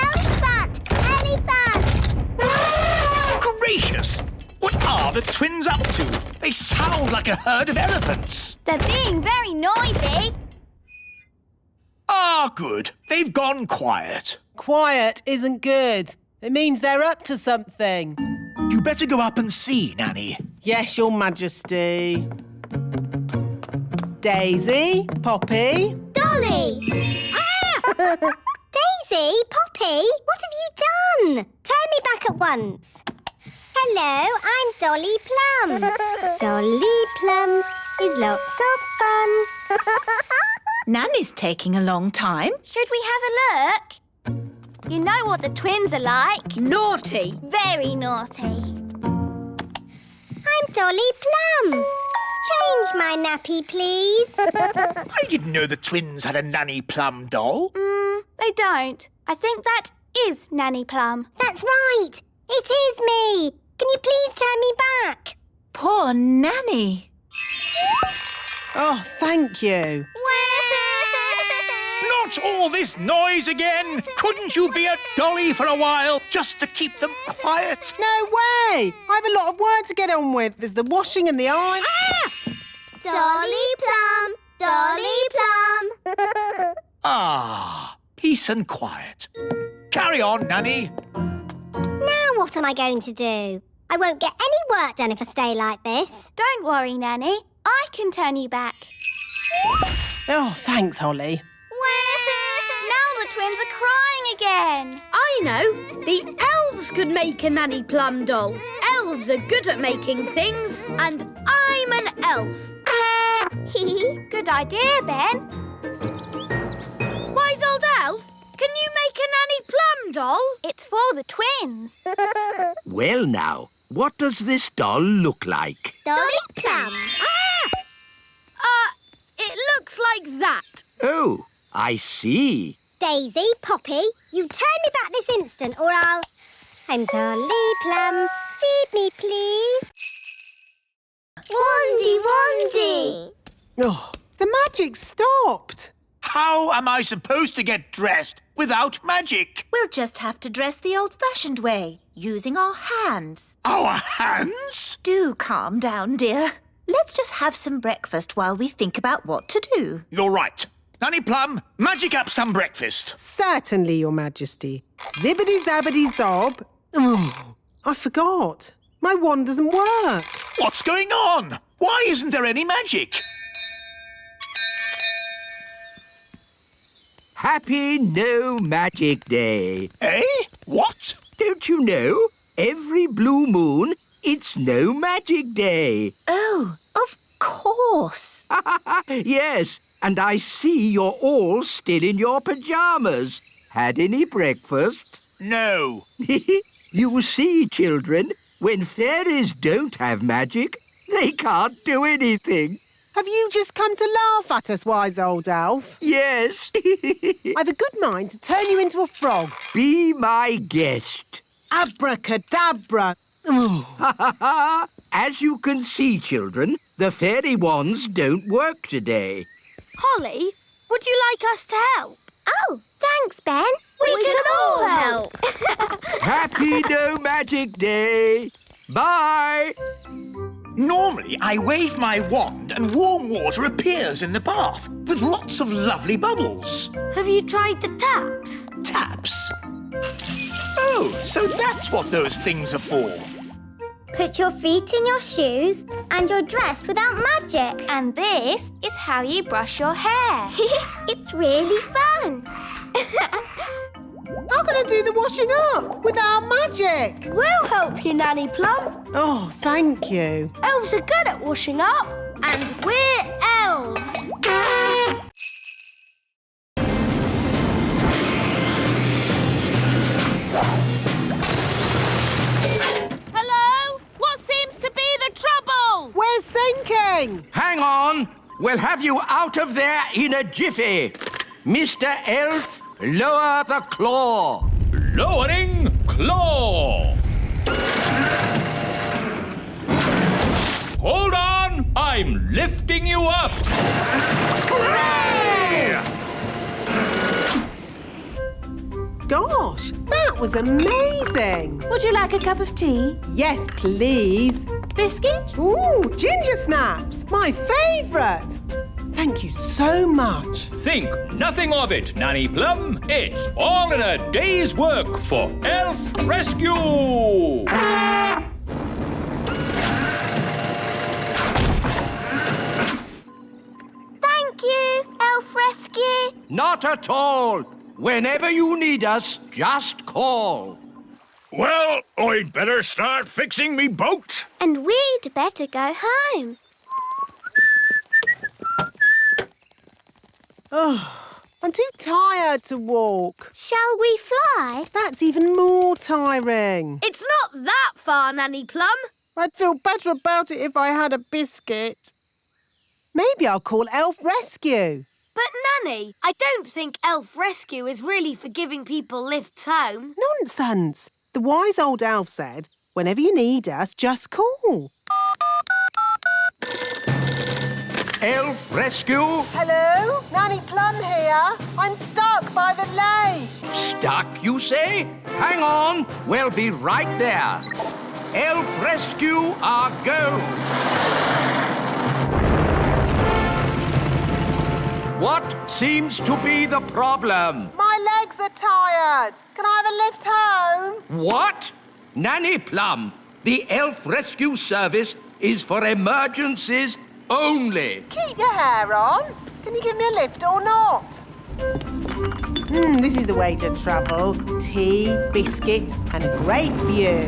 Elephant! Elephant! Gracious! What are the twins up to? They sound like a herd of elephants. They're being very noisy. Ah, good. They've gone quiet. Quiet isn't good. It means they're up to something. You better go up and see, Nanny. Yes, Your Majesty. Daisy, Poppy. Dolly! Daisy, Poppy, what have you done? Turn me back at once. Hello, I'm Dolly Plum. Dolly Plum is lots of fun. Nanny's taking a long time. Should we have a look? You know what the twins are like. Naughty. Very naughty. I'm Dolly Plum. Change my nappy, please. I didn't know the twins had a Nanny Plum doll. They don't. I think that is Nanny Plum. That's right. It is me. Can you please turn me back? Poor Nanny. Oh, thank you. Not all this noise again! Couldn't you be a dolly for a while, just to keep them quiet? No way! I have a lot of work to get on with. There's the washing and the iron. Dolly Plum! Dolly Plum! Ah, peace and quiet. Carry on, Nanny. Now what am I going to do? I won't get any work done if I stay like this. Don't worry, Nanny. I can turn you back. Oh, thanks, Holly. Now the twins are crying again. I know. The elves could make a Nanny Plum doll. Elves are good at making things, and I'm an elf. Good idea, Ben. Wise old elf, can you make a Nanny Plum doll? It's for the twins. Well now, what does this doll look like? Dolly Plum. It looks like that. Oh, I see. Daisy, Poppy, you turn me back this instant or I'll... I'm Dolly Plum. Feed me, please. Wandy, Wandy. Oh, the magic stopped. How am I supposed to get dressed without magic? We'll just have to dress the old-fashioned way, using our hands. Our hands? Do calm down, dear. Let's just have some breakfast while we think about what to do. You're right. Nanny Plum, magic up some breakfast. Certainly, Your Majesty. Zibbity-zabbity-zob. Oh, I forgot. My wand doesn't work. What's going on? Why isn't there any magic? Happy No Magic Day. Eh? What? Don't you know? Every blue moon, it's No Magic Day. Oh, of course. Yes, and I see you're all still in your pyjamas. Had any breakfast? No. You see, children, when fairies don't have magic, they can't do anything. Have you just come to laugh at us, wise old elf? Yes. I've a good mind to turn you into a frog. Be my guest. Abracadabra. Oh. As you can see, children, the fairy wands don't work today. Holly, would you like us to help? Oh, thanks, Ben. We can all help. Happy No Magic Day. Bye. Normally, I wave my wand and warm water appears in the bath with lots of lovely bubbles. Have you tried the taps? Taps? Oh, so that's what those things are for. Put your feet in your shoes and you're dressed without magic. And this is how you brush your hair. It's really fun. How can I do the washing up without magic? We'll help you, Nanny Plum. Oh, thank you. Elves are good at washing up. And we're elves. Hello? What seems to be the trouble? We're sinking. Hang on. We'll have you out of there in a jiffy. Mr. Elf, lower the claw. Lowering claw. Hold on, I'm lifting you up. Hooray! was amazing. Would you like a cup of tea? Yes, please. Biscuit? Ooh, ginger snaps, my favourite. Thank you so much. Think nothing of it, Nanny Plum. It's all in a day's work for Elf Rescue! Thank you, Elf Rescue. Not at all. Whenever you need us, just call. Well, I'd better start fixing me boat. And we'd better go home. Oh, I'm too tired to walk. Shall we fly? That's even more tiring. It's not that far, Nanny Plum. I'd feel better about it if I had a biscuit. Maybe I'll call Elf Rescue. But, Nanny, I don't think Elf Rescue is really for giving people lifts home. Nonsense. The wise old elf said, whenever you need us, just call. Elf Rescue? Hello? Nanny Plum here. I'm stuck by the lake. Stuck, you say? Hang on. We'll be right there. Elf Rescue, our go. What seems to be the problem? My legs are tired. Can I have a lift home? What? Nanny Plum, the Elf Rescue Service is for emergencies only. Keep your hair on. Can you give me a lift or not? This is the way to travel. Tea, biscuits and a great view.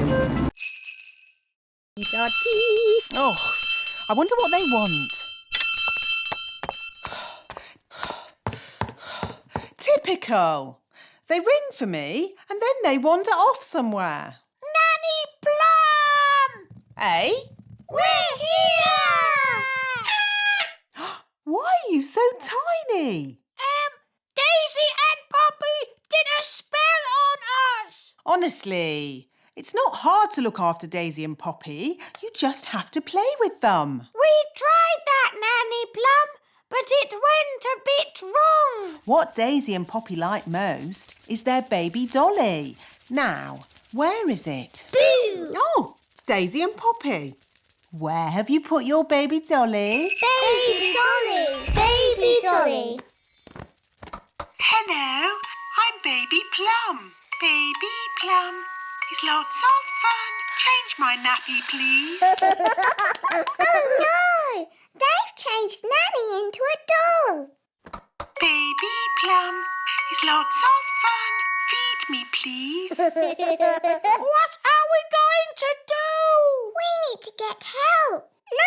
Oh, I wonder what they want. Typical. They ring for me and then they wander off somewhere. Nanny Plum! Eh? We're here! Why are you so tiny? Daisy and Poppy did a spell on us! Honestly, it's not hard to look after Daisy and Poppy. You just have to play with them. We tried that, Nanny Plum, but it went a bit wrong. What Daisy and Poppy like most is their baby dolly. Now, where is it? Boo! Oh, Daisy and Poppy. Where have you put your baby dolly? Baby Dolly! Baby Dolly! Hello, I'm Baby Plum. Baby Plum is lots of fun. Change my nappy, please. Oh no! They've changed Nanny into a doll. Baby Plum is lots of fun. Feed me, please. What are we going to do? We need to get help.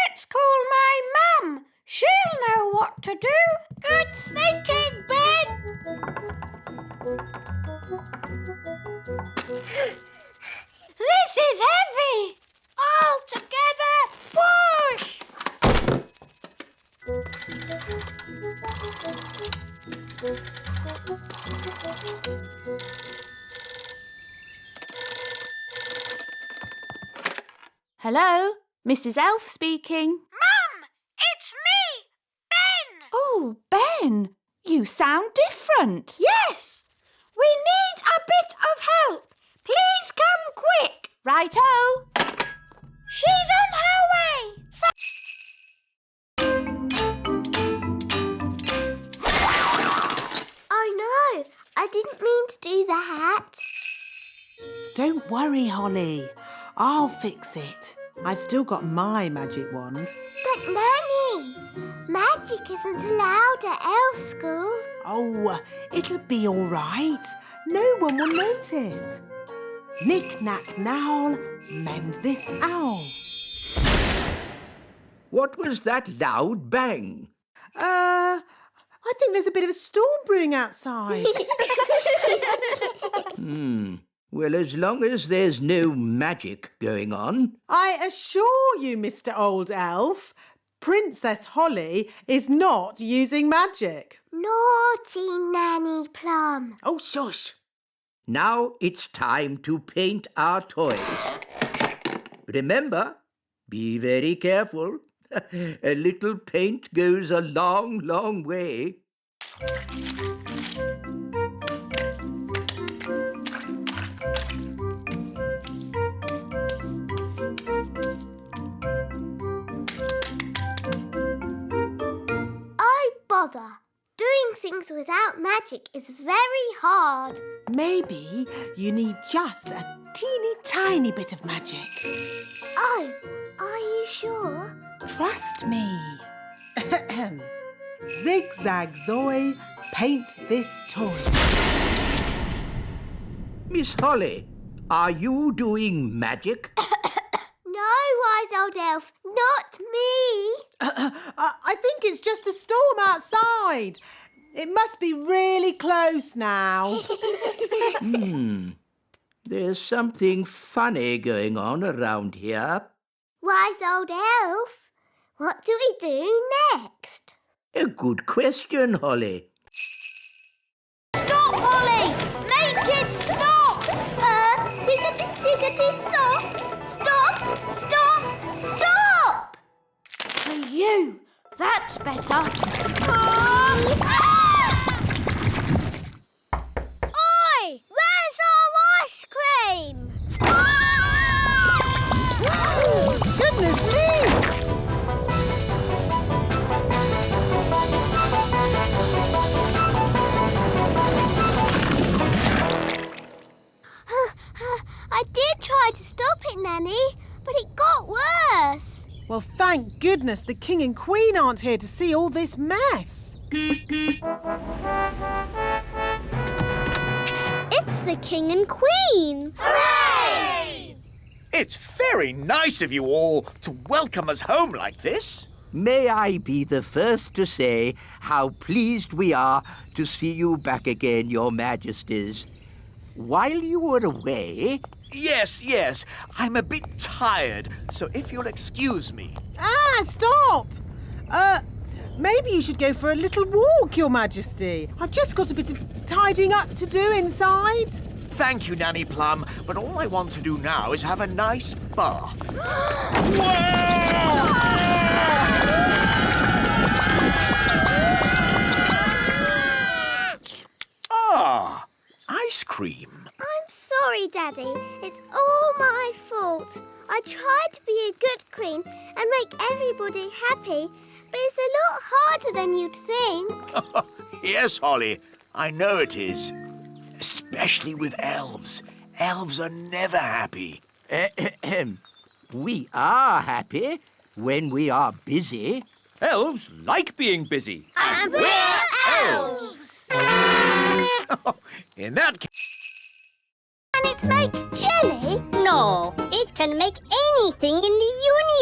Let's call my mum. She'll know what to do. Good thinking, Ben. This is heavy. All together, push. Hello? Mrs. Elf speaking. Mum, it's me, Ben. Oh, Ben, you sound different. Yes, we need a bit of help. Please come quick. Righto. She's on her way. Oh no, I didn't mean to do that. Don't worry, Holly. I'll fix it. I've still got my magic wand. But Nanny, magic isn't allowed at elf school. Oh, it'll be all right. No one will notice. Knick-knack now, mend this owl. What was that loud bang? I think there's a bit of a storm brewing outside. Well, as long as there's no magic going on. I assure you, Mr. Old Elf, Princess Holly is not using magic. Naughty Nanny Plum. Oh, shush. Now it's time to paint our toys. Remember, be very careful. A little paint goes a long, long way. bother. Doing things without magic is very hard. Maybe you need just a teeny tiny bit of magic. Oh, are you sure? Trust me. Zigzag Zoe, paint this toy. Miss Holly, are you doing magic? No, wise old elf, not me. I think it's just the storm outside. It must be really close now. There's something funny going on around here. Wise old elf, what do we do next? A good question, Holly. Stop, Holly! Make it stop! Ziggity, stop! Stop! Stop! Stop! For you. That's better. Oi! Where's our ice cream? Goodness me! I did try to stop it, Nanny, but it got worse. Well, thank goodness the King and Queen aren't here to see all this mess. It's the King and Queen. Hooray! It's very nice of you all to welcome us home like this. May I be the first to say how pleased we are to see you back again, Your Majesties. While you were away... Yes. I'm a bit tired, so if you'll excuse me. Stop! Maybe you should go for a little walk, Your Majesty. I've just got a bit of tidying up to do inside. Thank you, Nanny Plum, but all I want to do now is have a nice bath. Ah, ice cream. I'm sorry, Daddy. It's all my fault. I tried to be a good queen and make everybody happy, but it's a lot harder than you'd think. Yes, Holly, I know it is. Especially with elves. Elves are never happy. We are happy when we are busy. Elves like being busy. And we're elves! In that case... Can it make jelly? No, it can make anything in the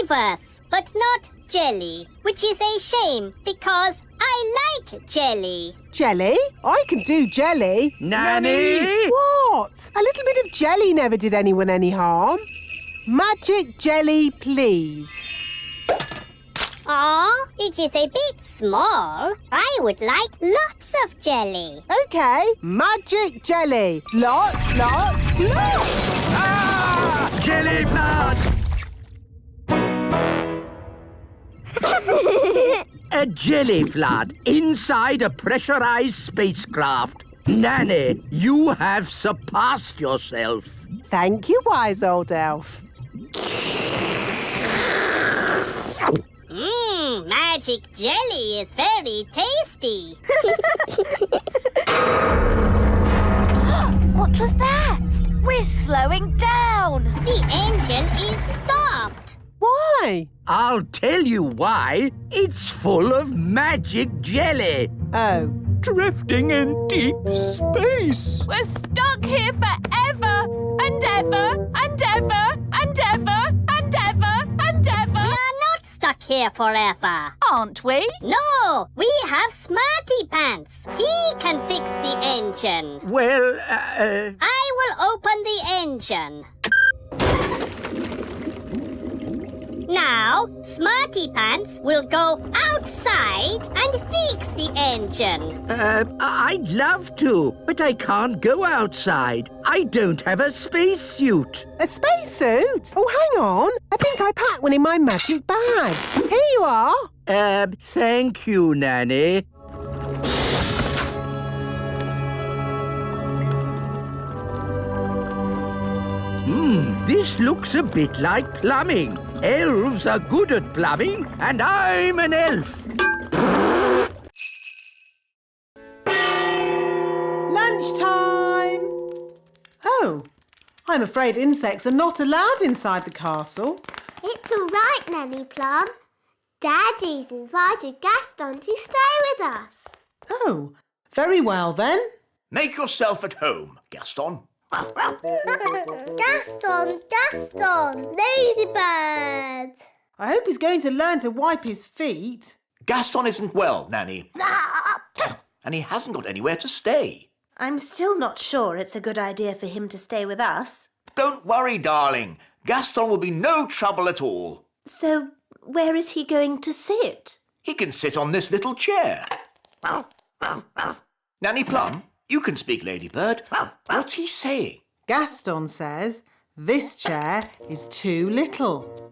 universe, but not jelly, which is a shame because I like jelly. Jelly? I can do jelly. Nanny! What? A little bit of jelly never did anyone any harm. Magic jelly, please. Aw, it is a bit small. I would like lots of jelly. OK, magic jelly. Lots. Ah! Jelly flood! A jelly flood inside a pressurized spacecraft. Nanny, you have surpassed yourself. Thank you, wise old elf. Magic jelly is very tasty. What was that? We're slowing down. The engine is stopped. Why? I'll tell you why. It's full of magic jelly. Oh. Drifting in deep space. We're stuck here forever and ever and ever and ever and ever and ever. We are not stuck here forever. Aren't we? No, we have Smarty Pants. He can fix the engine. Well, I will open the engine. Now, Smarty Pants will go outside and fix the engine. I'd love to, but I can't go outside. I don't have a spacesuit. A spacesuit? Oh, hang on. I think I packed one in my magic bag. Here you are. Thank you, Nanny. This looks a bit like plumbing. Elves are good at plumbing, and I'm an elf. Oh, I'm afraid insects are not allowed inside the castle. It's all right, Nanny Plum. Daddy's invited Gaston to stay with us. Oh, very well then. Make yourself at home, Gaston. Gaston, Ladybird. I hope he's going to learn to wipe his feet. Gaston isn't well, Nanny. And he hasn't got anywhere to stay. I'm still not sure it's a good idea for him to stay with us. Don't worry, darling. Gaston will be no trouble at all. So, where is he going to sit? He can sit on this little chair. Nanny Plum, you can speak, Ladybird. What's he saying? Gaston says this chair is too little.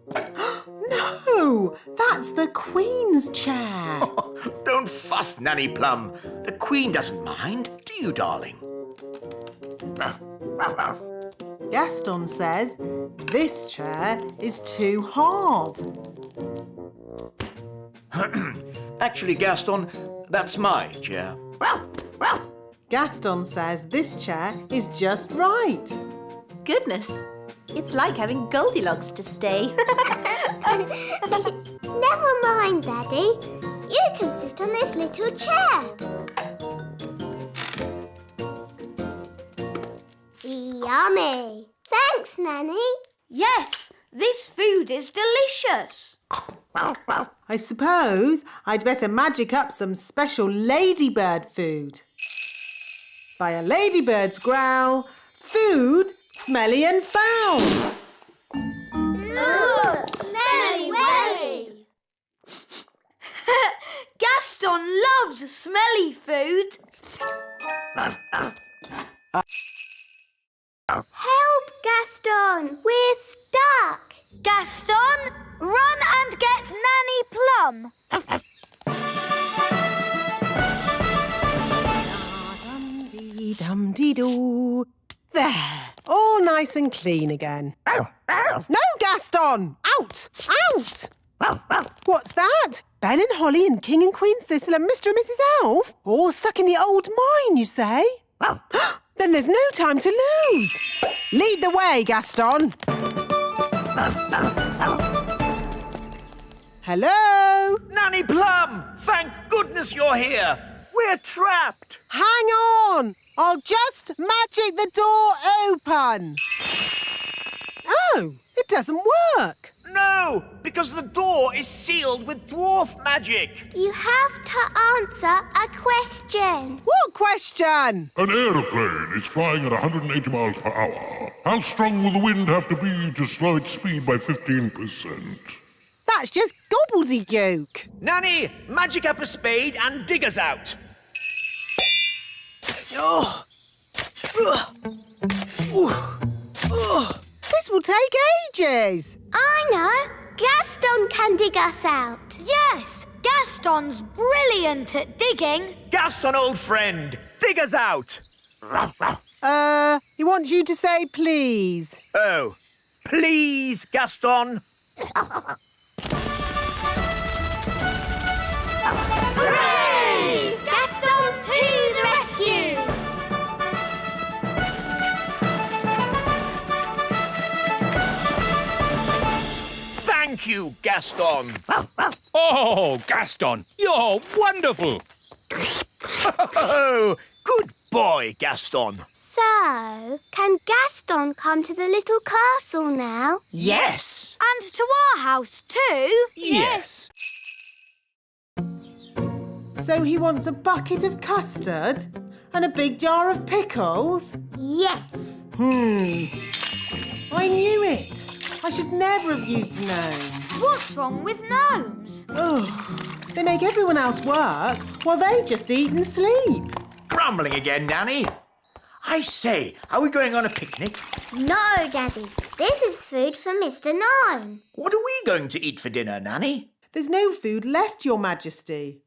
No, that's the Queen's chair. Don't fuss, Nanny Plum. The Queen doesn't mind, do you, darling? Gaston says this chair is too hard. Actually, Gaston, that's my chair. Gaston says this chair is just right. Goodness, it's like having Goldilocks to stay. Never mind, Daddy. You can sit on this little chair. Yummy. Thanks, Nanny. Yes, this food is delicious. I suppose I'd better magic up some special ladybird food. By a ladybird's growl, food smelly and foul. Smelly welly. Gaston loves smelly food. Help, Gaston. We're stuck. Gaston, run and get Nanny Plum. Dum-dee-dum-dee-doo. There, all nice and clean again. No, Gaston! Out! Out! What's that? Ben and Holly and King and Queen Thistle and Mr. and Mrs. Elf? All stuck in the old mine, you say? Then there's no time to lose. Lead the way, Gaston. Hello? Nanny Plum! Thank goodness you're here! We're trapped! Hang on! I'll just magic the door open. Oh, it doesn't work. No, because the door is sealed with dwarf magic. You have to answer a question. What question? An aeroplane is flying at 180 miles per hour. How strong will the wind have to be to slow its speed by 15%? That's just gobbledygook. Nanny, magic up a spade and dig us out. This will take ages. I know. Gaston can dig us out. Yes, Gaston's brilliant at digging. Gaston, old friend, dig us out. He wants you to say please. Oh, please, Gaston. Hooray! Gaston to the rescue! Thank you, Gaston. Oh, Gaston, you're wonderful. Oh, good boy, Gaston. So, can Gaston come to the little castle now? Yes. And to our house too. Yes. So he wants a bucket of custard and a big jar of pickles? Yes. I knew it. I should never have used a gnome. What's wrong with gnomes? Ugh. They make everyone else work while they just eat and sleep. Grumbling again, Nanny. I say, are we going on a picnic? No, Daddy. This is food for Mr. Gnome. What are we going to eat for dinner, Nanny? There's no food left, Your Majesty.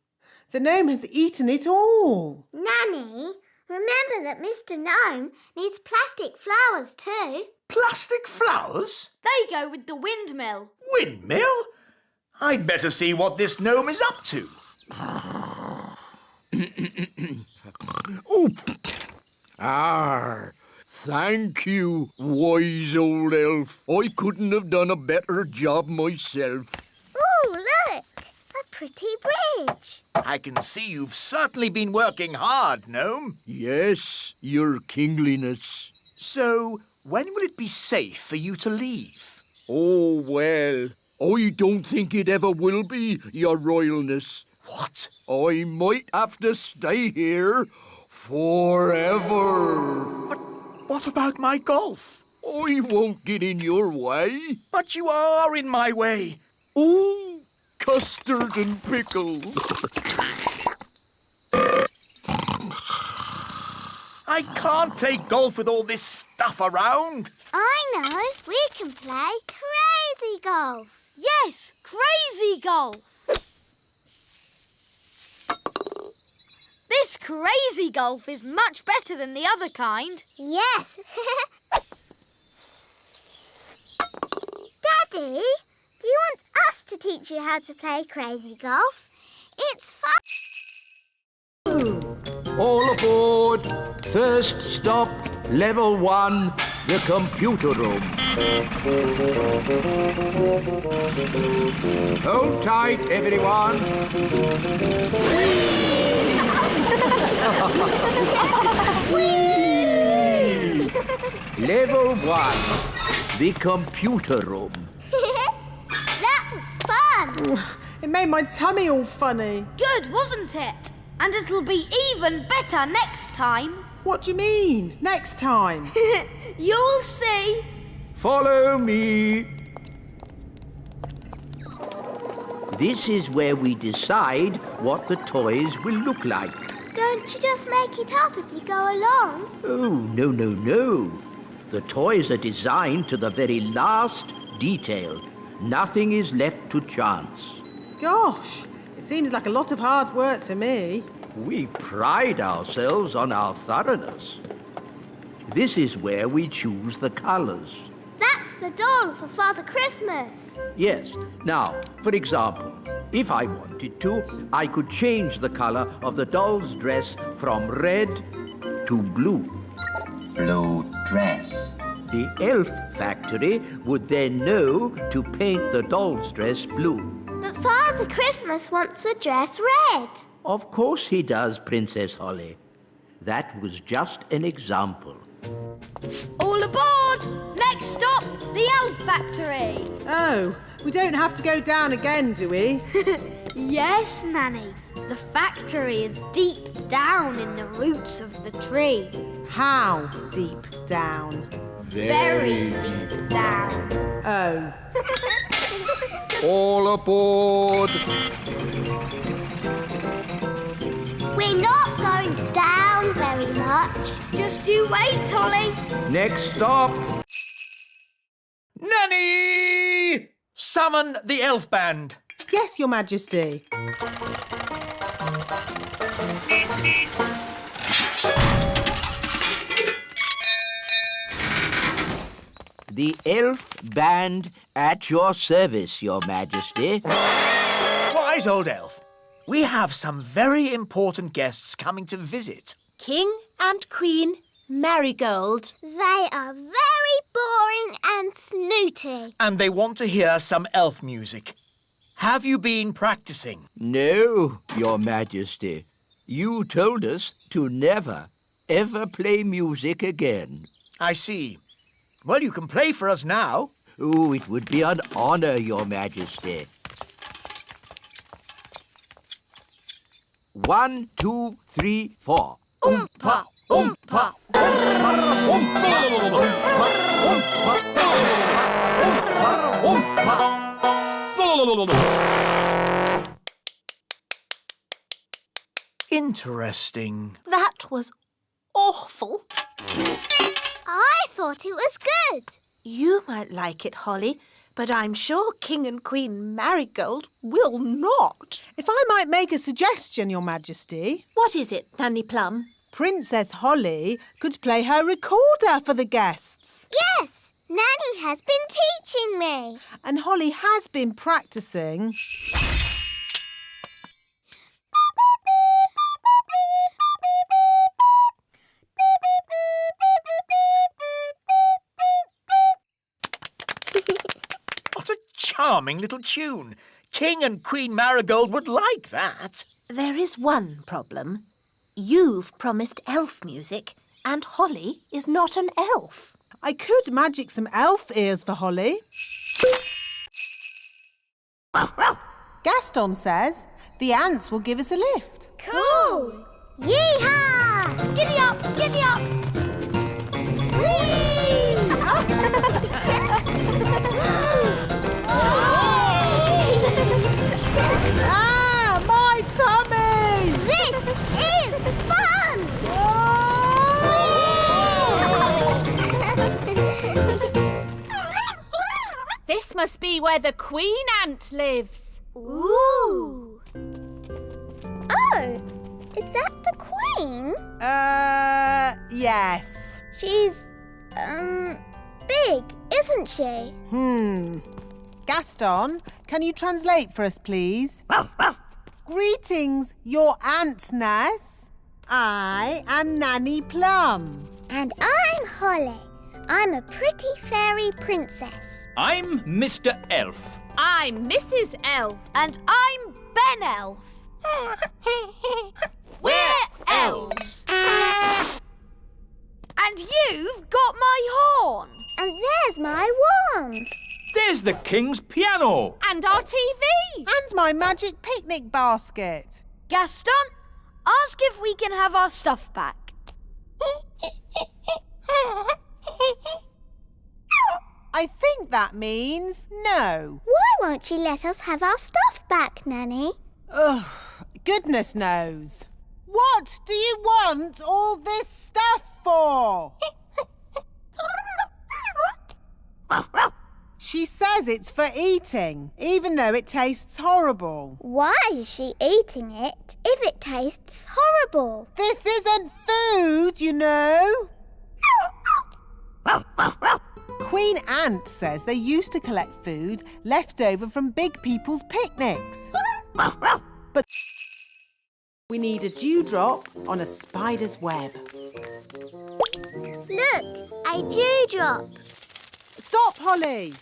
The gnome has eaten it all. Nanny, remember that Mr. Gnome needs plastic flowers too. Plastic flowers? They go with the windmill. Windmill? I'd better see what this gnome is up to. Thank you, wise old elf. I couldn't have done a better job myself. Ooh, look! A pretty bridge. I can see you've certainly been working hard, Gnome. Yes, your kingliness. So, when will it be safe for you to leave? Oh, well, I don't think it ever will be, your royalness. What? I might have to stay here forever. But what about my golf? I won't get in your way. But you are in my way. Oh, custard and pickles. I can't play golf with all this stuff around. I know. We can play crazy golf. Yes, crazy golf. This crazy golf is much better than the other kind. Yes. Daddy, do you want us to teach you how to play crazy golf? It's fun. All aboard. First stop, level 1, the computer room. Hold tight, everyone. Level 1, the computer room. That was fun. It made my tummy all funny. Good, wasn't it? And it'll be even better next time. What do you mean? Next time? You'll see. Follow me. This is where we decide what the toys will look like. Don't you just make it up as you go along? Oh, no, no, no. The toys are designed to the very last detail. Nothing is left to chance. Gosh, it seems like a lot of hard work to me. We pride ourselves on our thoroughness. This is where we choose the colours. That's the doll for Father Christmas. Yes. Now, for example, if I wanted to, I could change the colour of the doll's dress from red to blue. Blue dress. The elf factory would then know to paint the doll's dress blue. But Father Christmas wants the dress red. Of course he does, Princess Holly. That was just an example. All aboard! Next stop, the elf factory. Oh, we don't have to go down again, do we? Yes, Nanny. The factory is deep down in the roots of the tree. How deep down? Very deep down. Oh. All aboard! We're not going down very much. Just you wait, Holly. Next stop! Nanny! Summon the elf band. Yes, Your Majesty. The elf band at your service, Your Majesty. Wise old elf. We have some very important guests coming to visit. King and Queen Marigold. They are very boring and snooty. And they want to hear some elf music. Have you been practicing? No, Your Majesty. You told us to never, ever play music again. I see. Well, you can play for us now. Oh, it would be an honor, Your Majesty. 1, 2, 3, 4. Oompa, oompa, Interesting. That was awful. I thought it was good. You might like it, Holly, but I'm sure King and Queen Marigold will not. If I might make a suggestion, Your Majesty. What is it, Nanny Plum? Princess Holly could play her recorder for the guests. Yes, Nanny has been teaching me. And Holly has been practicing. charming little tune. King and Queen Marigold would like that. There is one problem. You've promised elf music, and Holly is not an elf. I could magic some elf ears for Holly. Gaston says the ants will give us a lift. Cool! Yee-haw! Giddy up, giddy up! Ah, my tummy! This is fun! This must be where the queen ant lives. Ooh! Oh, is that the queen? Yes. She's, big, isn't she? Gaston, can you translate for us, please? Greetings, your antness. I am Nanny Plum. And I'm Holly. I'm a pretty fairy princess. I'm Mr. Elf. I'm Mrs. Elf. And I'm Ben Elf. We're elves. And you've got my horn. And there's my wand. There's the king's piano. And our TV. And my magic picnic basket. Gaston, ask if we can have our stuff back. I think that means no. Why won't you let us have our stuff back, Nanny? Ugh, goodness knows. What do you want all this stuff for? She says it's for eating, even though it tastes horrible. Why is she eating it if it tastes horrible? This isn't food, you know. Queen Ant says they used to collect food left over from big people's picnics. But we need a dewdrop on a spider's web. Look, a dewdrop. Stop, Holly!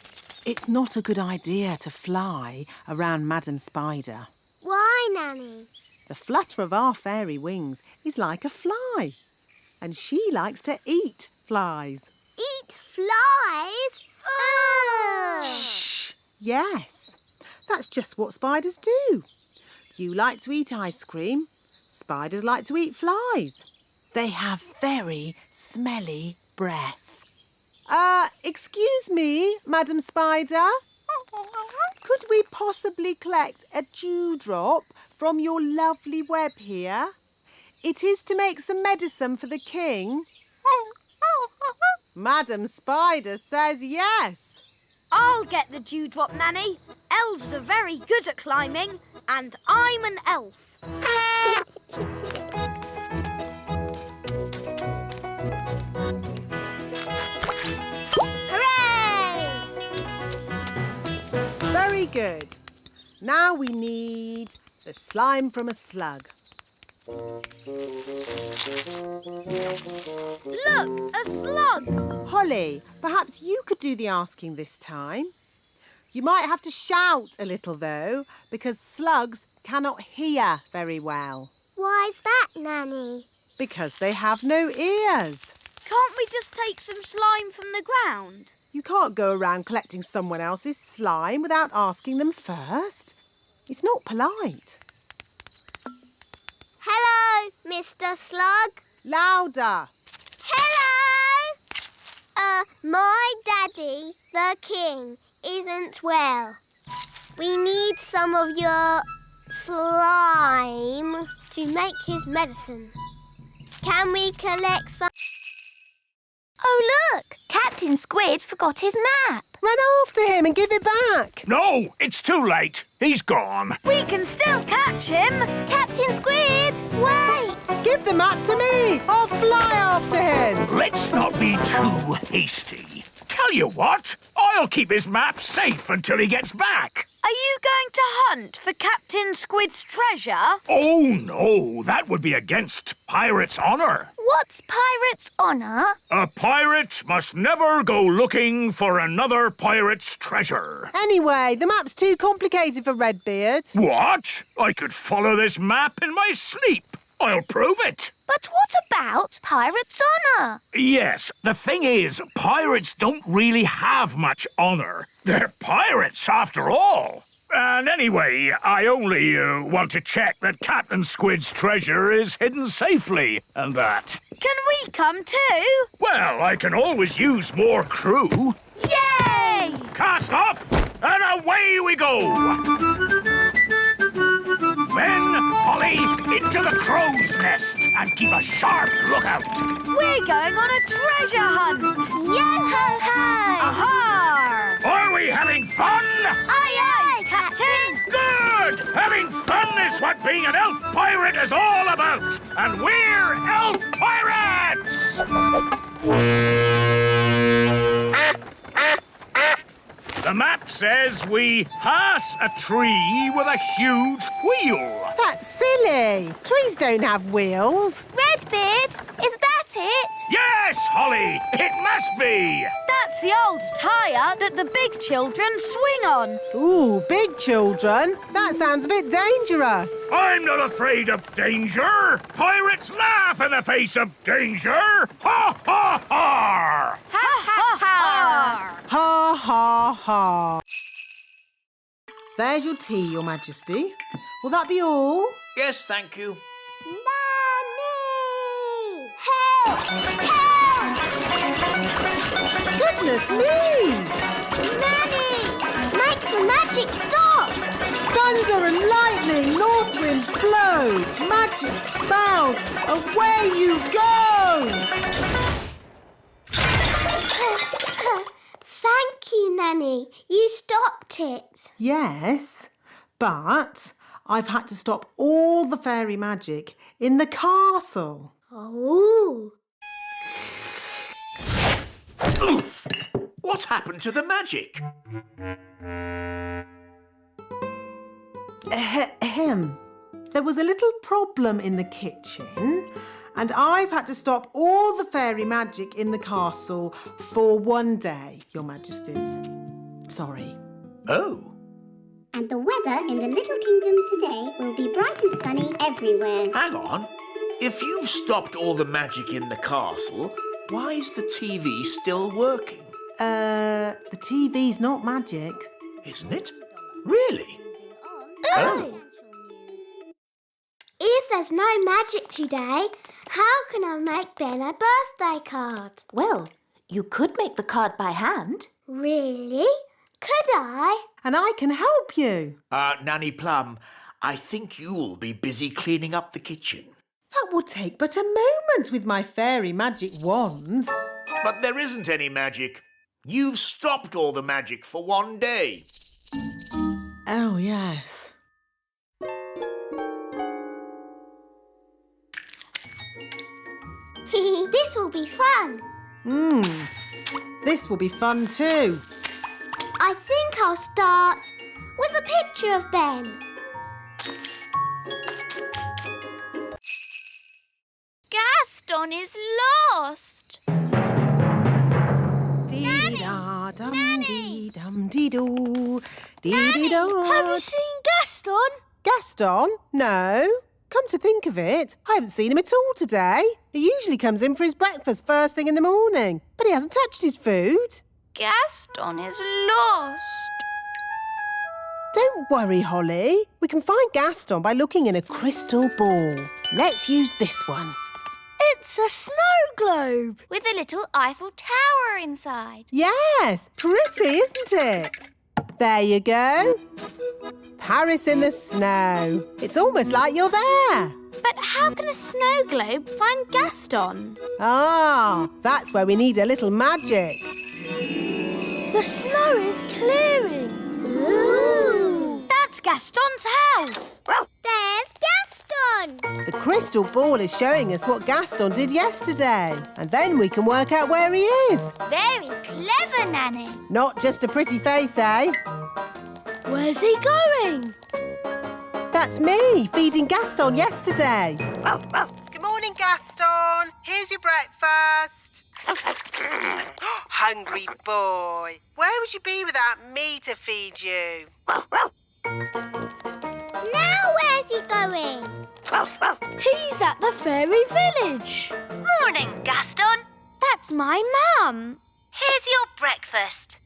It's not a good idea to fly around Madam Spider. Why, Nanny? The flutter of our fairy wings is like a fly, and she likes to eat flies. Eat flies? Ugh! Shh! Yes, that's just what spiders do. You like to eat ice cream. Spiders like to eat flies. They have very smelly breath. Excuse me, Madam Spider. Could we possibly collect a dewdrop from your lovely web here? It is to make some medicine for the king. Madam Spider says yes. I'll get the dewdrop, Nanny. Elves are very good at climbing, and I'm an elf. Hooray! Very good. Now we need the slime from a slug. Look, a slug. Holly, perhaps you could do the asking this time. You might have to shout a little, though, because slugs cannot hear very well. Why's that, Nanny? Because they have no ears. Can't we just take some slime from the ground? You can't go around collecting someone else's slime without asking them first. It's not polite. Hello, Mr. Slug. Louder. Hello! My daddy, the king, isn't well. We need some of your slime to make his medicine. Can we collect some? Oh, look! Captain Squid forgot his map. Run after him and give it back. No, it's too late. He's gone. We can still catch him. Captain Squid, wait! Give the map to me. I'll fly after him. Let's not be too hasty. Tell you what, I'll keep his map safe until he gets back. Are you going to hunt for Captain Squid's treasure? Oh, no, that would be against pirates' honour. What's pirate's honour? A pirate must never go looking for another pirate's treasure. Anyway, the map's too complicated for Redbeard. What? I could follow this map in my sleep. I'll prove it. But what about pirate's honour? Yes, the thing is, pirates don't really have much honour. They're pirates, after all. And anyway, I only want to check that Captain Squid's treasure is hidden safely, and that. Can we come too? Well, I can always use more crew. Yay! Cast off, and away we go! Ben, Holly, into the crow's nest, and keep a sharp lookout. We're going on a treasure hunt! Yo-ho-ho! Aha! Are we having fun? Aye, aye, Captain! Good! Having fun is what being an elf pirate is all about! And we're elf pirates! The map says we pass a tree with a huge wheel. That's silly. Trees don't have wheels. Redbeard, is that it? Yes, Holly, it must be. That's the old tyre that the big children swing on. Ooh, big children. That sounds a bit dangerous. I'm not afraid of danger. Pirates laugh in the face of danger. Ha, ha, ha! Ha ha ha! Ha, ha, ha. There's your tea, Your Majesty. Will that be all? Yes, thank you. Nanny! Help! Help! Goodness me! Nanny! Make the magic stop! Thunder and lightning, north winds blow, magic spells, away you go! Thank you, Nanny. You stopped it. Yes, but I've had to stop all the fairy magic in the castle. Oh. Oof! What happened to the magic? Ahem. There was a little problem in the kitchen, and I've had to stop all the fairy magic in the castle for one day, Your Majesties. Sorry. Oh. And the weather in the Little Kingdom today will be bright and sunny everywhere. Hang on. If you've stopped all the magic in the castle, why is the TV still working? The TV's not magic. Isn't it? Really? Oh. If there's no magic today, how can I make Ben a birthday card? Well, you could make the card by hand. Really? Could I? And I can help you. Nanny Plum, I think you'll be busy cleaning up the kitchen. That will take but a moment with my fairy magic wand. But there isn't any magic. You've stopped all the magic for one day. Oh, yes. This will be fun. This will be fun too. I think I'll start with a picture of Ben. Gaston is lost. Dee-da-dum-dee-dum-dee-doo. Nanny, Dee-dee-do. have you seen Gaston? Gaston? No. Come to think of it, I haven't seen him at all today. He usually comes in for his breakfast first thing in the morning, but he hasn't touched his food. Gaston is lost. Don't worry, Holly. We can find Gaston by looking in a crystal ball. Let's use this one. It's a snow globe. With a little Eiffel Tower inside. Yes, pretty, isn't it? There you go. Paris in the snow. It's almost like you're there. But how can a snow globe find Gaston? Ah, that's where we need a little magic. The snow is clearing. Ooh. That's Gaston's house. There's Gaston. The crystal ball is showing us what Gaston did yesterday. And then we can work out where he is. Very clever, Nanny. Not just a pretty face, eh? Where's he going? That's me, feeding Gaston yesterday. Good morning, Gaston. Here's your breakfast. Hungry boy. Where would you be without me to feed you? Now where's he going? He's at the fairy village. Morning, Gaston. That's my mum. Here's your breakfast.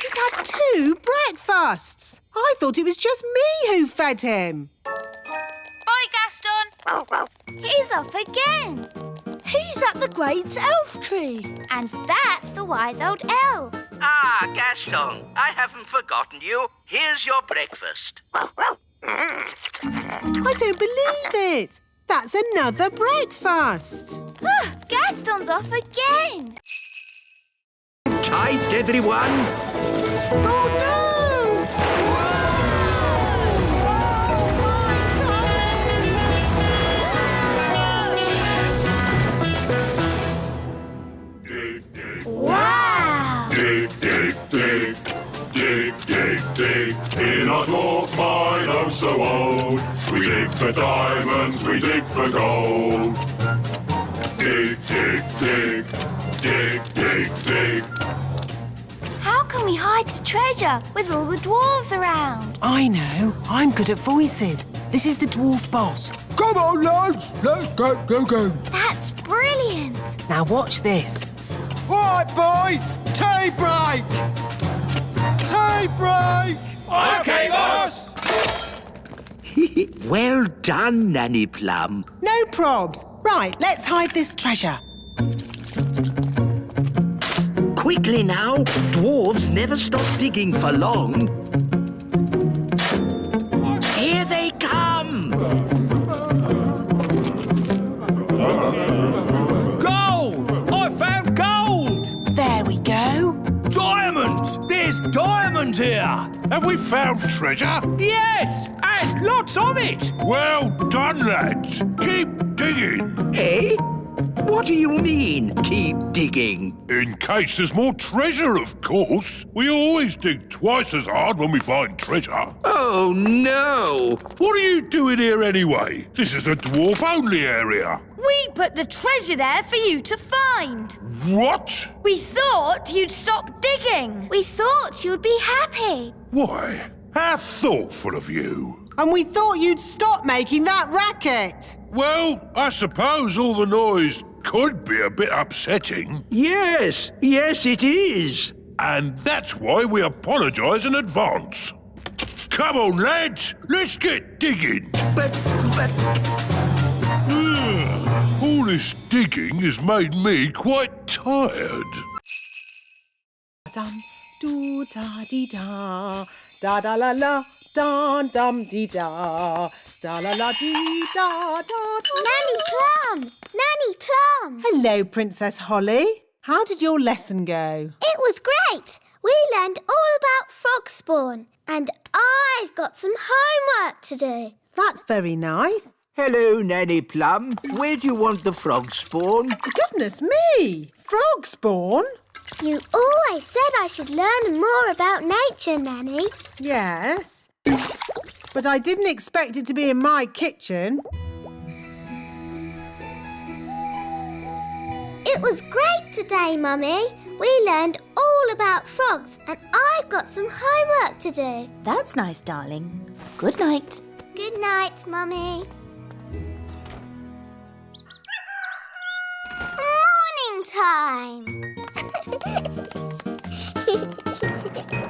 He's had 2 breakfasts. I thought it was just me who fed him. Bye, Gaston. He's off again. He's at the great elf tree. And that's the wise old elf. Ah, Gaston, I haven't forgotten you. Here's your breakfast. I don't believe it. That's another breakfast. Gaston's off again. Tight, everyone. Oh, no! Wow! Dig, dig, dig. Dig, dig, dig. In our dwarf mine, oh so old. We dig for diamonds, we dig for gold. Dig, dig, dig. Dig, dig, dig. How can we hide the treasure with all the dwarves around? I know. I'm good at voices. This is the dwarf boss. Come on, lads. Let's go. That's brilliant. Now watch this. All right, boys. Tea break. Tea break. OK, boss! Well done, Nanny Plum. No probs. Right, let's hide this treasure. Quickly now. Dwarves never stop digging for long. Here they come. Gold! I found gold! There we go. Diamonds! There's diamonds here! Have we found treasure? Yes! And lots of it! Well done, lads. Keep digging. Eh? What do you mean, keep digging? In case there's more treasure, of course. We always dig twice as hard when we find treasure. Oh, no! What are you doing here anyway? This is the dwarf-only area. We put the treasure there for you to find. What? We thought you'd stop digging. We thought you'd be happy. Why, how thoughtful of you. And we thought you'd stop making that racket. Well, I suppose all the noise could be a bit upsetting. Yes, it is. And that's why we apologise in advance. Come on, lads, let's get digging. But... All this digging has made me quite tired. Dum doo da dee da da da la la dum dum dee da da la la dee da da da. Nanny Plum! Nanny Plum! Hello, Princess Holly. How did your lesson go? It was great. We learned all about frog spawn. And I've got some homework to do. That's very nice. Hello, Nanny Plum. Where do you want the frog spawn? Goodness me! Frog spawn? You always said I should learn more about nature, Nanny. Yes. But I didn't expect it to be in my kitchen. It was great today, Mummy. We learned all about frogs and I've got some homework to do. That's nice, darling. Good night. Good night, Mummy. Morning time.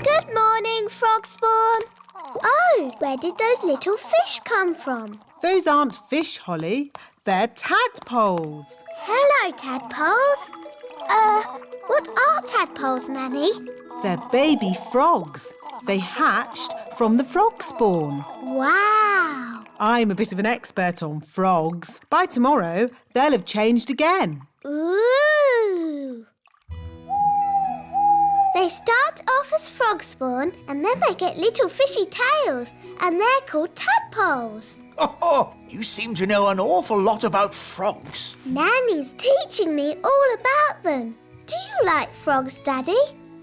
Good morning, frog spawn. Oh, where did those little fish come from? Those aren't fish, Holly. They're tadpoles. Hello, tadpoles. What are tadpoles, Nanny? They're baby frogs. They hatched from the frog spawn. Wow. I'm a bit of an expert on frogs. By tomorrow, they'll have changed again. Ooh. They start off as frog spawn and then they get little fishy tails and they're called tadpoles. Oh, you seem to know an awful lot about frogs. Nanny's teaching me all about them. Do you like frogs, Daddy?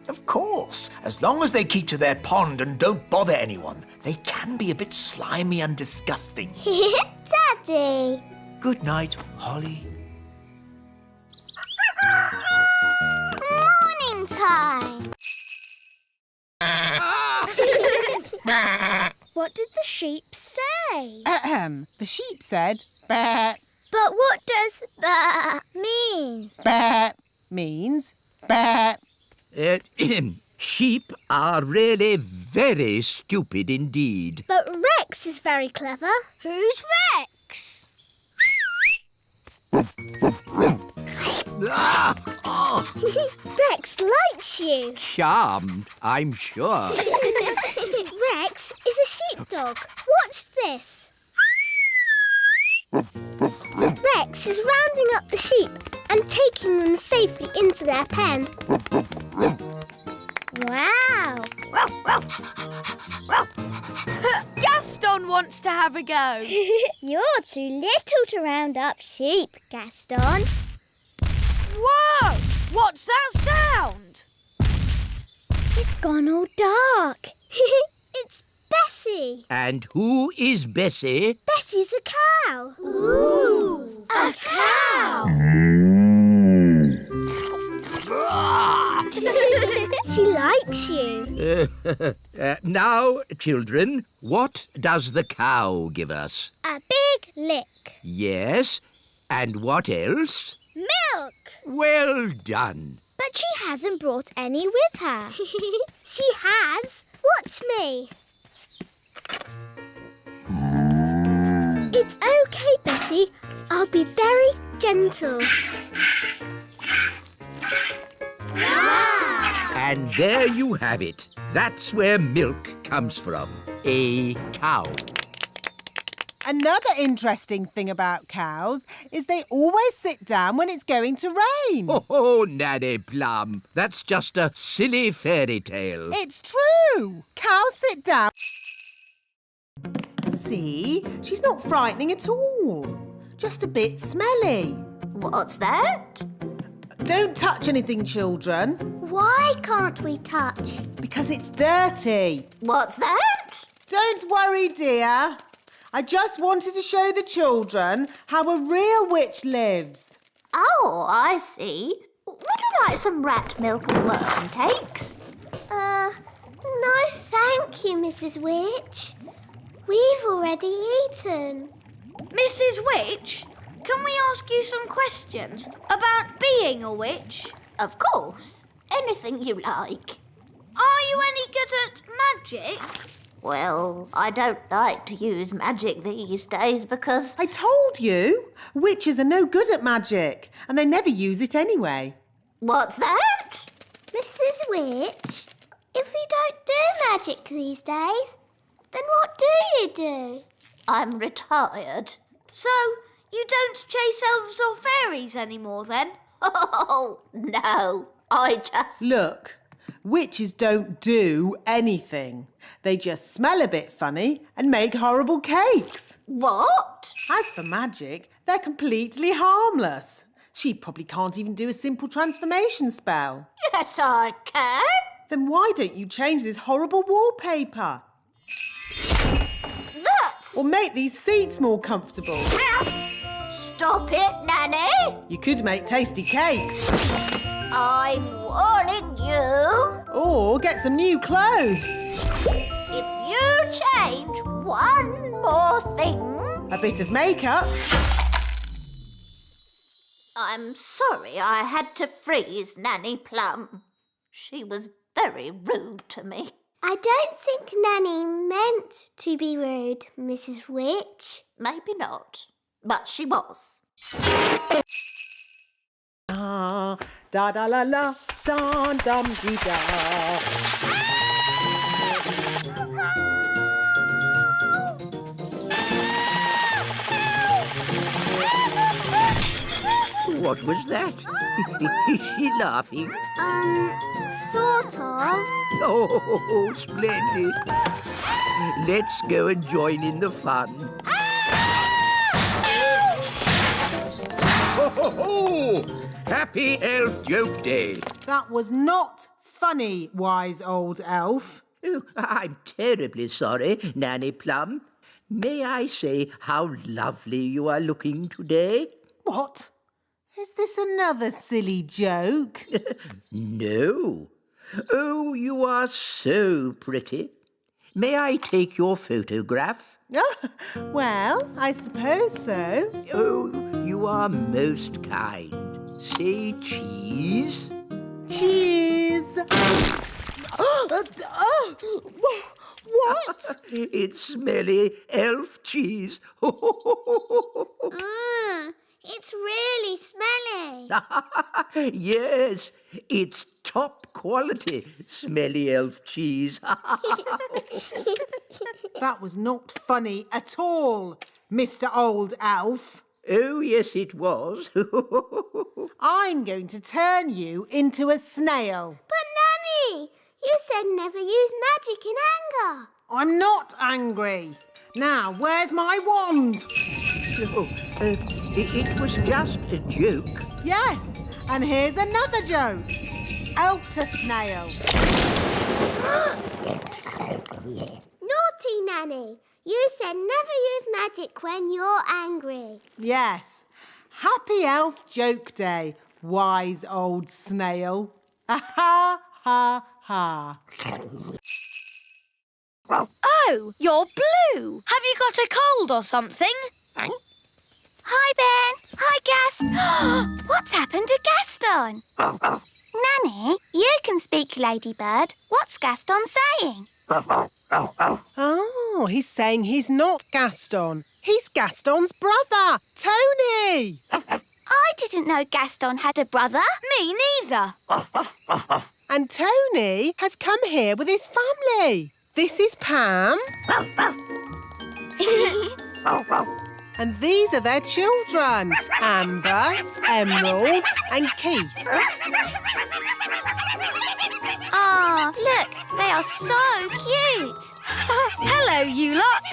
Of course, as long as they keep to their pond and don't bother anyone. They can be a bit slimy and disgusting. Daddy. good night, Holly. Morning time. What did the sheep say? The sheep said, "Bah." But what does that mean? Bah means bah. Sheep are really very stupid indeed. But Rex is very clever. Who's Rex? Rex likes you. Charmed, I'm sure. Rex is a sheepdog. Watch this. Rex is rounding up the sheep and taking them safely into their pen. Wow! Gaston wants to have a go. You're too little to round up sheep, Gaston. Whoa! What's that sound? It's gone all dark. It's Bessie. And who is Bessie? Bessie's a cow. Ooh! A cow! She likes you. Now, children, what does the cow give us? A big lick. Yes, and what else? Milk. Well done. But she hasn't brought any with her. She has. Watch me. It's okay, Bessie. I'll be very gentle. Wow! And there you have it. That's where milk comes from. A cow. Another interesting thing about cows is they always sit down when it's going to rain. Oh, Nanny Plum, that's just a silly fairy tale. It's true. Cows sit down. See, she's not frightening at all. Just a bit smelly. What's that? Don't touch anything, children. Why can't we touch? Because it's dirty. What's that? Don't worry, dear. I just wanted to show the children how a real witch lives. Oh, I see. Would you like some rat milk and worm cakes? No thank you, Mrs. Witch. We've already eaten. Mrs. Witch, can we ask you some questions about being a witch? Of course. Anything you like. Are you any good at magic? Well, I don't like to use magic these days because... I told you. Witches are no good at magic, and they never use it anyway. What's that? Mrs. Witch, if we don't do magic these days, then what do you do? I'm retired. So, you don't chase elves or fairies anymore then? Oh, no. I just... Look, witches don't do anything. They just smell a bit funny and make horrible cakes. What? As for magic, they're completely harmless. She probably can't even do a simple transformation spell. Yes, I can. Then why don't you change this horrible wallpaper? That's... Or make these seats more comfortable. Stop it, Nanny. You could make tasty cakes. I'm warning you. Or get some new clothes. If you change one more thing... A bit of makeup. I'm sorry I had to freeze Nanny Plum. She was very rude to me. I don't think Nanny meant to be rude, Mrs. Witch. Maybe not, but she was. Ah, da da la la, dum dum dee da. What was that? Is she laughing? Sort of. Oh, splendid. Let's go and join in the fun. Ho, ho, ho! Happy Elf Joke Day. That was not funny, wise old elf. Oh, I'm terribly sorry, Nanny Plum. May I say how lovely you are looking today? What? Is this another silly joke? No. Oh, you are so pretty. May I take your photograph? Well, I suppose so. Oh, you are most kind. Say cheese. Cheese! What? It's smelly elf cheese. It's really smelly. Yes, it's top quality smelly elf cheese. That was not funny at all, Mr. Old Elf. Oh, yes, it was. I'm going to turn you into a snail. But Nanny, you said never use magic in anger. I'm not angry. Now, where's my wand? It was just a joke. Yes, and here's another joke. Elf to snail. Naughty Nanny, you said never use magic when you're angry. Yes. Happy Elf Joke Day, wise old snail. Ha ha ha. Oh, you're blue. Have you got a cold or something? Hi, Ben. Hi, Gast. What's happened to Gaston? Nanny, you can speak, Ladybird. What's Gaston saying? Oh, he's saying he's not Gaston. He's Gaston's brother, Tony. I didn't know Gaston had a brother. Me neither. And Tony has come here with his family. This is Pam. And these are their children, Amber, Emerald and Keith. Ah, look, they are so cute. Hello, you lot.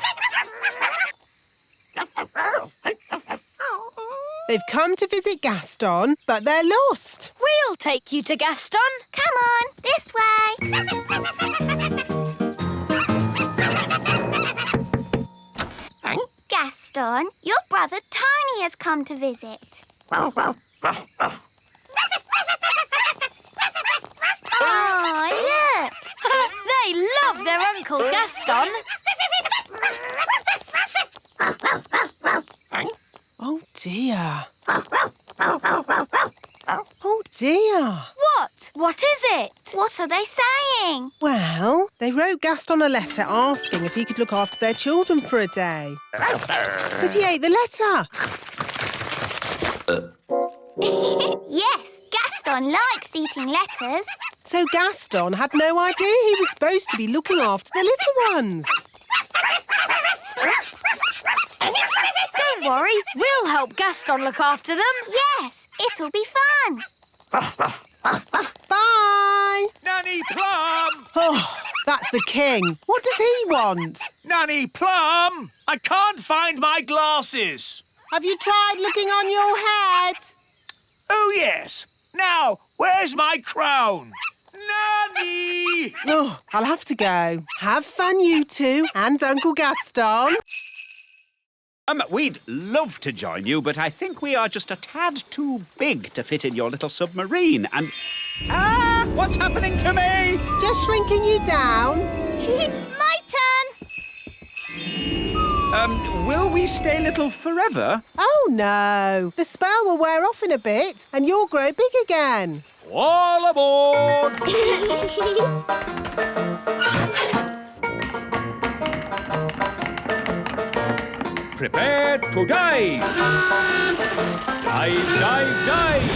They've come to visit Gaston, but they're lost. We'll take you to Gaston. Come on, this way. Gaston, your brother Tony has come to visit. Oh, look! They love their Uncle Gaston. Oh, dear. Oh, dear. What? What is it? What are they saying? Well, they wrote Gaston a letter asking if he could look after their children for a day. But he ate the letter. Yes, Gaston likes eating letters. So Gaston had no idea he was supposed to be looking after the little ones. Don't worry, we'll help Gaston look after them. Yes, it'll be fun. Bye! Nanny Plum! Oh, that's the king. What does he want? Nanny Plum! I can't find my glasses. Have you tried looking on your head? Oh, yes. Now, where's my crown? Nanny! Oh, I'll have to go. Have fun, you two, and Uncle Gaston. We'd love to join you, but I think we are just a tad too big to fit in your little submarine, and... Ah! What's happening to me? Just shrinking you down. My turn. Will we stay little forever? Oh, no. The spell will wear off in a bit, and you'll grow big again. All aboard! Prepare to dive! Dive, dive, dive!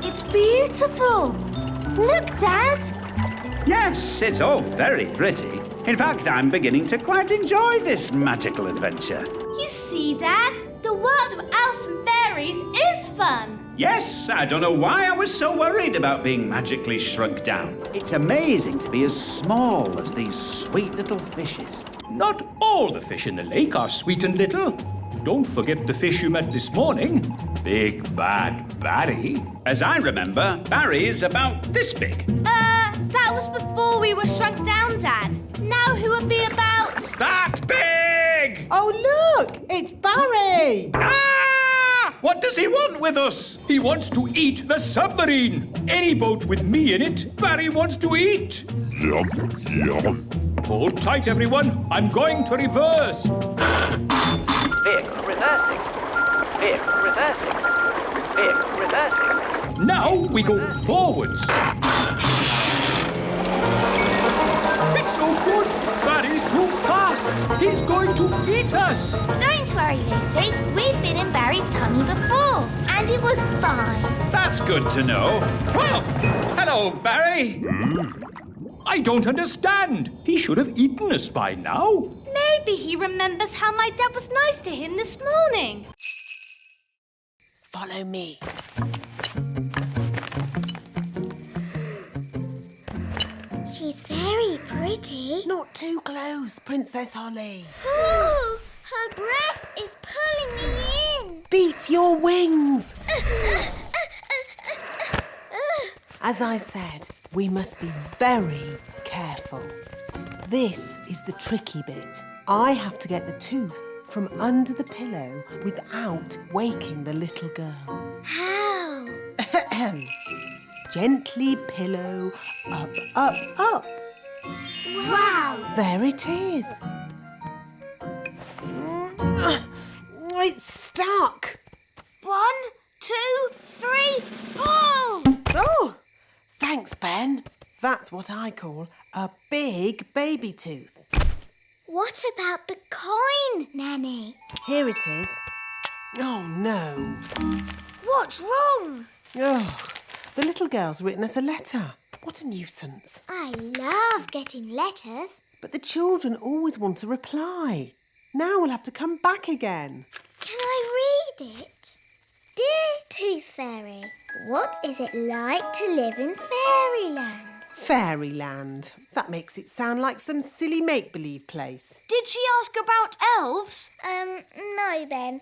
It's beautiful. Look, Dad. Yes, it's all very pretty. In fact, I'm beginning to quite enjoy this magical adventure. You see, Dad, the world of elves and fairies is fun. Yes, I don't know why I was so worried about being magically shrunk down. It's amazing to be as small as these sweet little fishes. Not all the fish in the lake are sweet and little. Don't forget the fish you met this morning. Big Bad Barry. As I remember, Barry's about this big. That was before we we were shrunk down, Dad. Now who would be about... That big! Oh, look! It's Barry! Ah! What does he want with us? He wants to eat the submarine. Any boat with me in it, Barry wants to eat. Yum, yum. Hold tight, everyone. I'm going to reverse. Vehicle reversing. Vehicle reversing. Vehicle reversing. Now we go forwards. It's no good. Barry's too fast. He's going to eat us. Don't worry, Lucy. We've been in Barry's tummy before, and it was fine. That's good to know. Well, hello, Barry. I don't understand. He should have eaten us by now. Maybe he remembers how my dad was nice to him this morning. Follow me. She's very pretty. Not too close, Princess Holly. Oh, her breath is pulling me in. Beat your wings. As I said, we must be very careful. This is the tricky bit. I have to get the tooth from under the pillow without waking the little girl. How? Gently pillow, up, up, up. Wow. There it is. It's stuck. 1, 2, 3, pull! Oh, thanks, Ben. That's what I call a big baby tooth. What about the coin, Nanny? Here it is. Oh, no. What's wrong? Oh, the little girl's written us a letter. What a nuisance. I love getting letters. But the children always want a reply. Now we'll have to come back again. Can I read it? Dear Tooth Fairy, what is it like to live in fairyland? Fairyland. That makes it sound like some silly make-believe place. Did she ask about elves? No, Ben.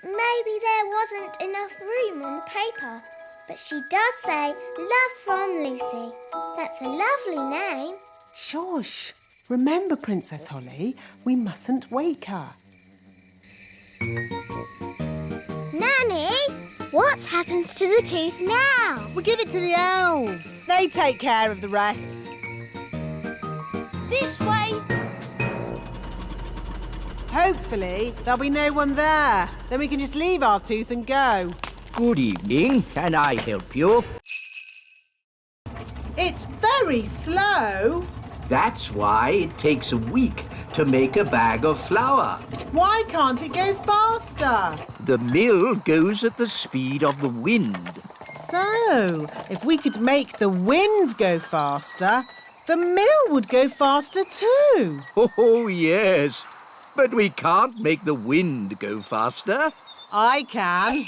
Maybe there wasn't enough room on the paper. But she does say, love from Lucy. That's a lovely name. Shush. Remember, Princess Holly, we mustn't wake her. Nanny, what happens to the tooth now? We give it to the elves. They take care of the rest. This way. Hopefully, there'll be no one there. Then we can just leave our tooth and go. Good evening. Can I help you? It's very slow. That's why it takes a week to make a bag of flour. Why can't it go faster? The mill goes at the speed of the wind. So, if we could make the wind go faster, the mill would go faster too. Oh, yes. But we can't make the wind go faster. I can.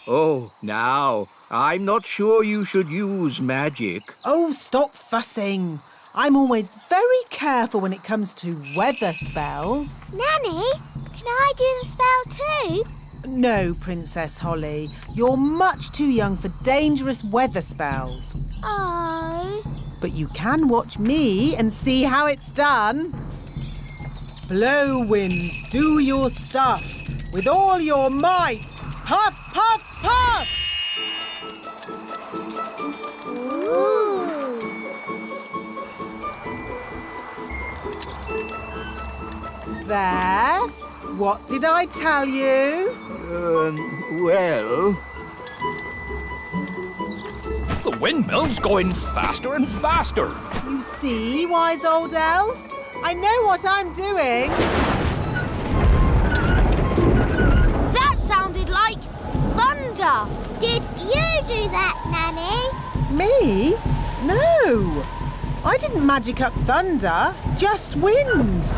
Oh, now, I'm not sure you should use magic. Oh, stop fussing. I'm always very careful when it comes to weather spells. Nanny, can I do the spell too? No, Princess Holly. You're much too young for dangerous weather spells. Oh. But you can watch me and see how it's done. Blow, winds, do your stuff. With all your might. Puff, puff, puff! Ooh. There. What did I tell you? Well... The windmill's going faster and faster. You see, wise old elf? I know what I'm doing. That sounded like thunder. Did you do that, Nanny? Me? No. I didn't magic up thunder, just wind.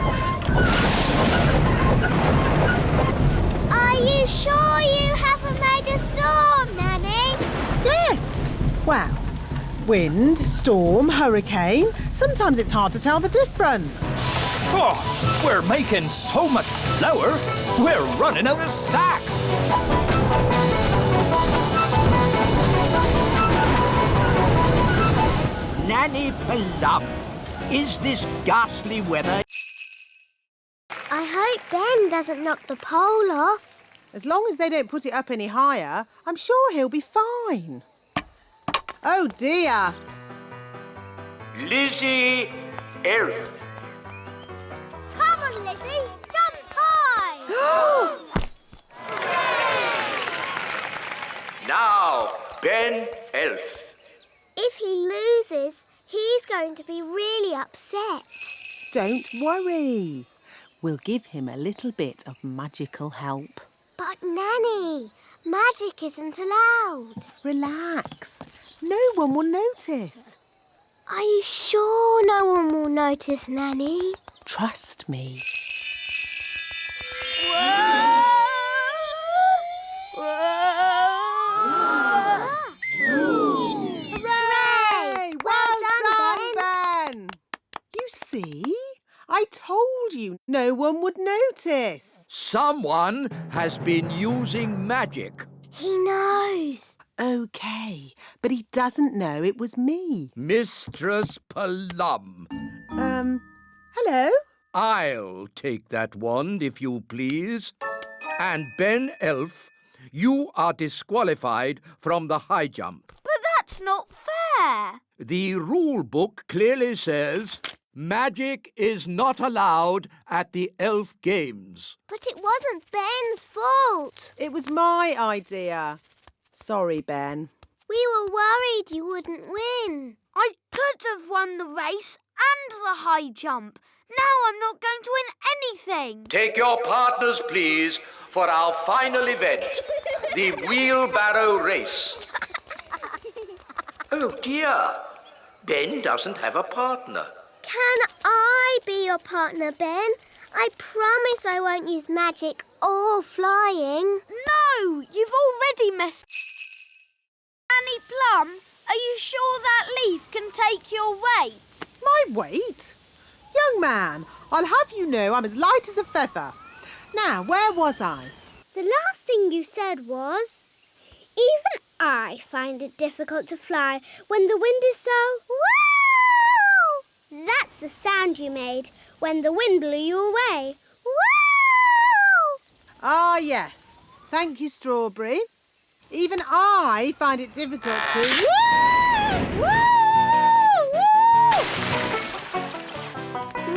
Are you sure you haven't made a storm, Nanny? Yes. Well, wind, storm, hurricane. Sometimes it's hard to tell the difference. Oh, we're making so much flour, we're running out of sacks. Nanny Plum, is this ghastly weather? I hope Ben doesn't knock the pole off. As long as they don't put it up any higher, I'm sure he'll be fine. Oh, dear. Lizzie, elf. Come on, Lizzie, jump high! Now, Ben, elf. If he loses, he's going to be really upset. Don't worry. We'll give him a little bit of magical help. But, Nanny, magic isn't allowed. Relax. No one will notice. Are you sure no one will notice, Nanny? Trust me. Hooray! Well done, Ben! You see? I told you no one would notice. Someone has been using magic. He knows. OK, but he doesn't know it was me. Mistress Plum. Hello? I'll take that wand, if you please. And Ben Elf, you are disqualified from the high jump. But that's not fair. The rule book clearly says magic is not allowed at the elf games. But it wasn't Ben's fault. It was my idea. Sorry, Ben. We were worried you wouldn't win. I could have won the race and the high jump. Now I'm not going to win anything. Take your partners, please, for our final event, the wheelbarrow race. Oh, dear. Ben doesn't have a partner. Can I be your partner, Ben? I promise I won't use magic or flying. No, you've already messed. Nanny Plum, are you sure that leaf can take your weight? My weight? Young man, I'll have you know I'm as light as a feather. Now, where was I? The last thing you said was, even I find it difficult to fly when the wind is so... Wow! That's the sound you made when the wind blew you away. Wow! Ah, yes. Thank you, Strawberry. Even I find it difficult to... Woo! Woo! Woo!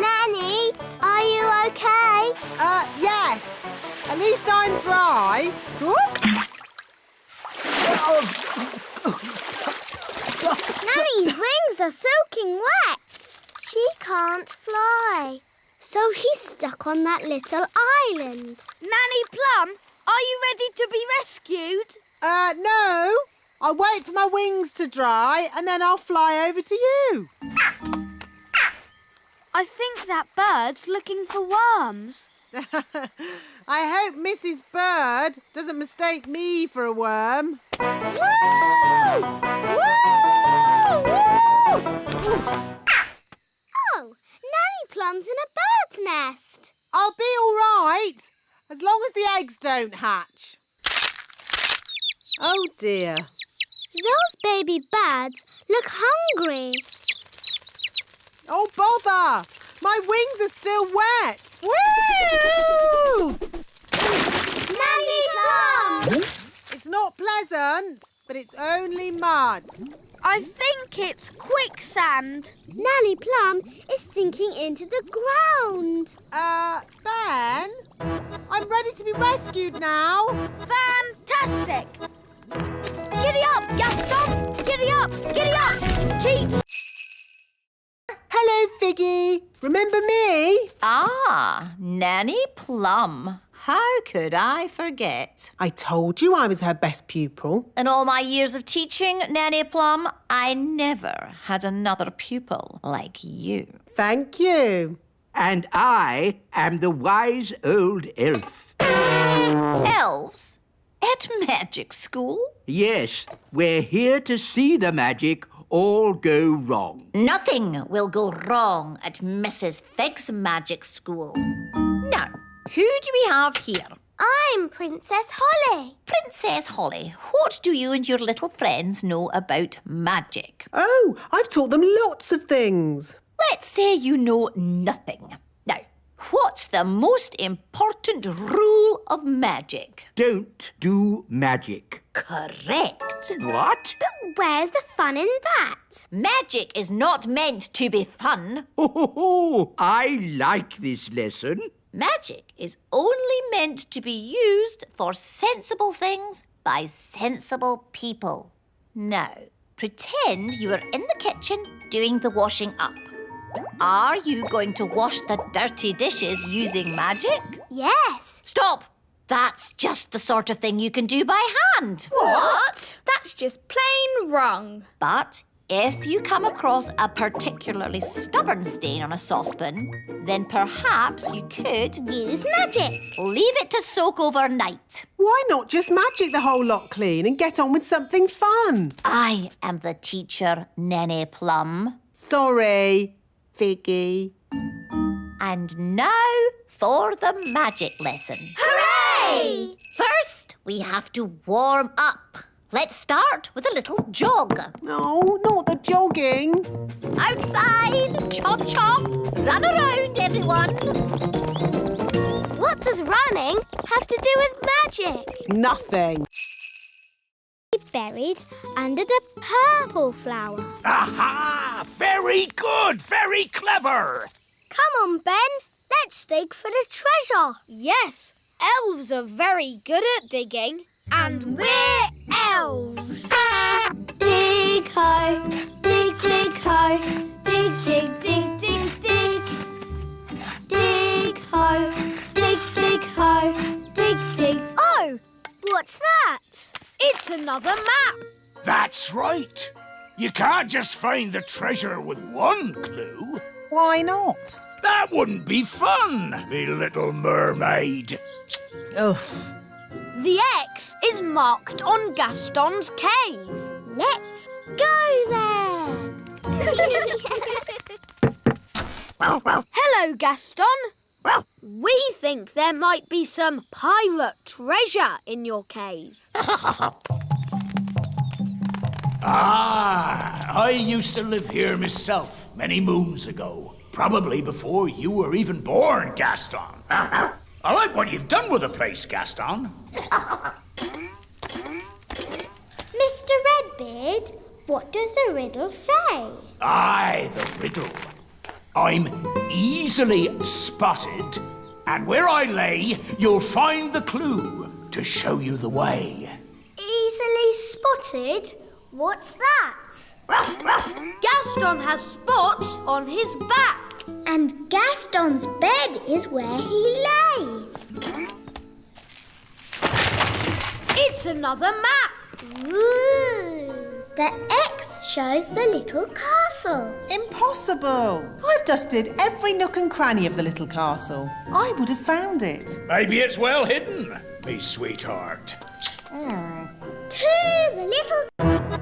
Nanny, are you okay? Yes. At least I'm dry. Nanny's wings are soaking wet. She can't fly, so she's stuck on that little island. Nanny Plum, are you ready to be rescued? No. I'll wait for my wings to dry and then I'll fly over to you. I think that bird's looking for worms. I hope Mrs. Bird doesn't mistake me for a worm. Woo! Woo! Woo! Oh, Nanny Plum's in a bird's nest. I'll be all right, as long as the eggs don't hatch. Oh, dear. Those baby birds look hungry. Oh, bother! My wings are still wet. Woo! Nanny Plum! It's not pleasant, but it's only mud. I think it's quicksand. Nanny Plum is sinking into the ground. Ben? I'm ready to be rescued now. Fantastic! Giddy up, Gaston! Giddy up! Giddy up! Keep... Hello, Figgy. Remember me? Ah, Nanny Plum. How could I forget? I told you I was her best pupil. In all my years of teaching, Nanny Plum, I never had another pupil like you. Thank you. And I am the wise old elf. Elves? At magic school? Yes, we're here to see the magic all go wrong. Nothing will go wrong at Mrs. Fig's magic school. Now, who do we have here? I'm Princess Holly. Princess Holly, what do you and your little friends know about magic? Oh, I've taught them lots of things. let's say you know nothing. Now, what's the most important rule of magic? Don't do magic. Correct. What? But where's the fun in that? Magic is not meant to be fun. Oh, I like this lesson. Magic is only meant to be used for sensible things by sensible people. Now, pretend you are in the kitchen doing the washing up. Are you going to wash the dirty dishes using magic? Yes. Stop! That's just the sort of thing you can do by hand. What? That's just plain wrong. But if you come across a particularly stubborn stain on a saucepan, then perhaps you could Use magic. leave it to soak overnight. Why not just magic the whole lot clean and get on with something fun? I am the teacher, Nanny Plum. Sorry, Figgy. And now for the magic lesson. Hooray! First, we have to warm up. Let's start with a little jog. No, not the jogging. Outside, chop chop, run around everyone. What does running have to do with magic? Nothing. Buried under the purple flower. Aha! Very good, very clever. Come on, Ben. Let's dig for the treasure. Yes, elves are very good at digging. And we're elves. Dig ho, dig ho, dig, dig. Dig ho, dig ho, dig. Oh, what's that? It's another map. That's right. You can't just find the treasure with one clue. Why not? That wouldn't be fun, me little mermaid. Ugh. The X is marked on Gaston's cave. Let's go there. Hello, Gaston. We think there might be some pirate treasure in your cave. I used to live here myself many moons ago. Probably before you were even born, Gaston. I like what you've done with the place, Gaston. Mr. Redbeard, what does the riddle say? Aye, the riddle. I'm easily spotted, and where I lay, you'll find the clue to show you the way. Easily spotted? What's that? Gaston has spots on his back. And Gaston's bed is where he lays. It's another map. Ooh. The X shows the little castle. Impossible. I've dusted every nook and cranny of the little castle. I would have found it. Maybe it's well hidden, me sweetheart. To the little...